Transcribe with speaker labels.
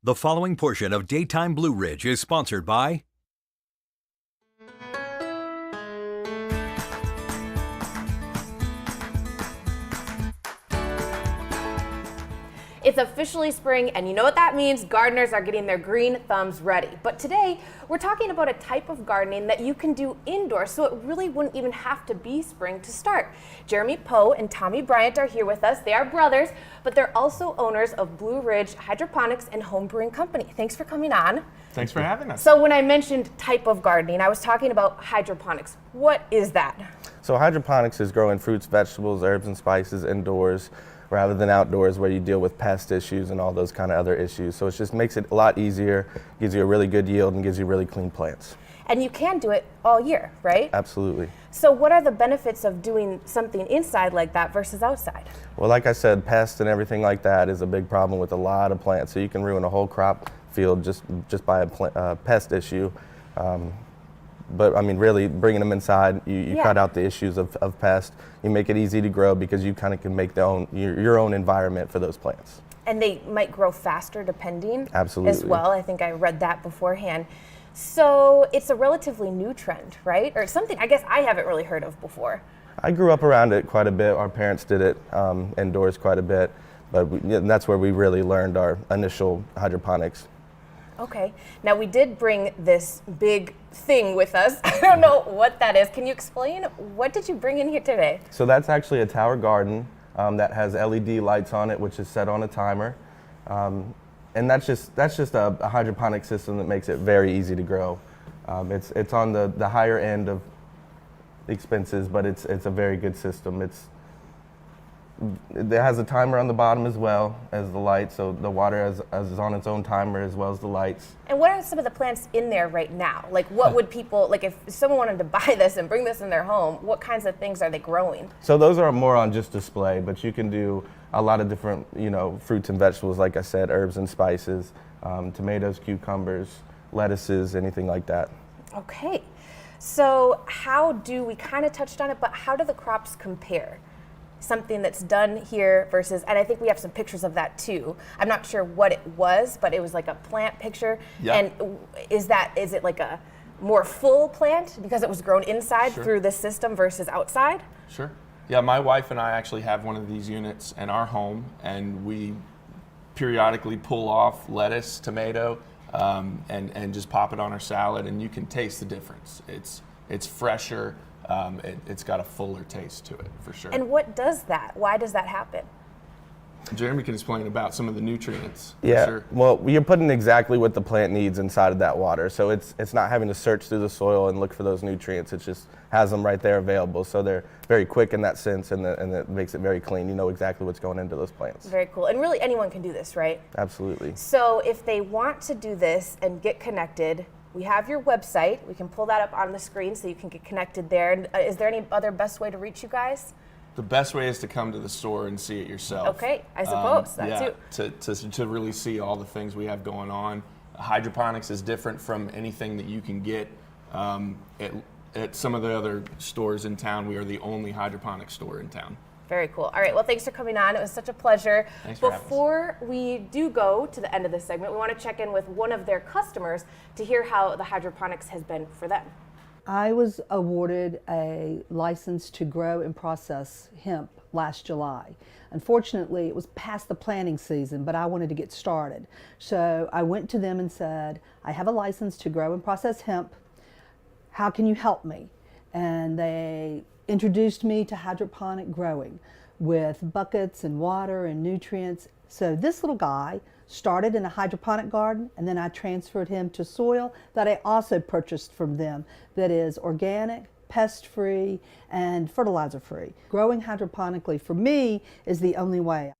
Speaker 1: The following portion of Daytime Blue Ridge is sponsored by
Speaker 2: It's officially spring, and you know what that means. Gardeners are getting their green thumbs ready. But today, we're talking about a type of gardening that you can do indoors, so it really wouldn't even have to be spring to start. Jeremy Poe and Tommy Bryant are here with us. They are brothers, but they're also owners of Blue Ridge Hydroponics and Home Brewing Company. Thanks for coming on.
Speaker 3: Thanks for having us.
Speaker 2: So when I mentioned type of gardening, I was talking about hydroponics. What is that?
Speaker 4: So hydroponics is growing fruits, vegetables, herbs, and spices indoors, rather than outdoors where you deal with pest issues and all those kind of other issues. So it just makes it a lot easier, gives you a really good yield, and gives you really clean plants.
Speaker 2: And you can do it all year, right?
Speaker 4: Absolutely.
Speaker 2: So what are the benefits of doing something inside like that versus outside?
Speaker 4: Well, like I said, pests and everything like that is a big problem with a lot of plants. So you can ruin a whole crop field just by a pest issue. But I mean, really, bringing them inside, you cut out the issues of pest. You make it easy to grow because you kind of can make your own environment for those plants.
Speaker 2: And they might grow faster depending.
Speaker 4: Absolutely.
Speaker 2: As well. I think I read that beforehand. So it's a relatively new trend, right? Or something I guess I haven't really heard of before.
Speaker 4: I grew up around it quite a bit. Our parents did it indoors quite a bit. But that's where we really learned our initial hydroponics.
Speaker 2: Okay. Now we did bring this big thing with us. I don't know what that is. Can you explain? What did you bring in here today?
Speaker 4: So that's actually a tower garden that has LED lights on it, which is set on a timer. And that's just a hydroponic system that makes it very easy to grow. It's on the higher end of expenses, but it's a very good system. It has a timer on the bottom as well as the lights, so the water is on its own timer as well as the lights.
Speaker 2: And what are some of the plants in there right now? Like what would people, like if someone wanted to buy this and bring this in their home, what kinds of things are they growing?
Speaker 4: So those are more on just display, but you can do a lot of different, fruits and vegetables, like I said, herbs and spices, tomatoes, cucumbers, lettuces, anything like that.
Speaker 2: Okay, so we kind of touched on it, but how do the crops compare? Something that's done here versus, and I think we have some pictures of that too. I'm not sure what it was, but it was like a plant picture.
Speaker 3: Yeah.
Speaker 2: And is it like a more full plant because it was grown inside
Speaker 3: Sure.
Speaker 2: through this system versus outside?
Speaker 3: Sure. Yeah, my wife and I actually have one of these units in our home, and we periodically pull off lettuce, tomato, and just pop it on our salad, and you can taste the difference. It's fresher. It's got a fuller taste to it, for sure.
Speaker 2: And what does that? Why does that happen?
Speaker 3: Jeremy can explain about some of the nutrients.
Speaker 4: Yeah,
Speaker 3: For sure.
Speaker 4: well, you're putting exactly what the plant needs inside of that water. So it's not having to search through the soil and look for those nutrients. It just has them right there available. So they're very quick in that sense, and it makes it very clean. You know exactly what's going into those plants.
Speaker 2: Very cool. And really anyone can do this, right?
Speaker 4: Absolutely.
Speaker 2: So if they want to do this and get connected, we have your website. We can pull that up on the screen so you can get connected there. And is there any other best way to reach you guys?
Speaker 3: The best way is to come to the store and see it yourself.
Speaker 2: Okay, I suppose that too.
Speaker 3: To really see all the things we have going on. Hydroponics is different from anything that you can get at some of the other stores in town. We are the only hydroponics store in town.
Speaker 2: Very cool. All right, well, thanks for coming on. It was such a pleasure.
Speaker 3: Thanks for having us.
Speaker 2: Before we do go to the end of this segment, we want to check in with one of their customers to hear how the hydroponics has been for them.
Speaker 5: I was awarded a license to grow and process hemp last July. Unfortunately, it was past the planting season, but I wanted to get started. So I went to them and said, I have a license to grow and process hemp. How can you help me? And they introduced me to hydroponic growing with buckets and water and nutrients. So this little guy started in a hydroponic garden, and then I transferred him to soil that I also purchased from them that is organic, pest-free, and fertilizer-free. Growing hydroponically for me is the only way.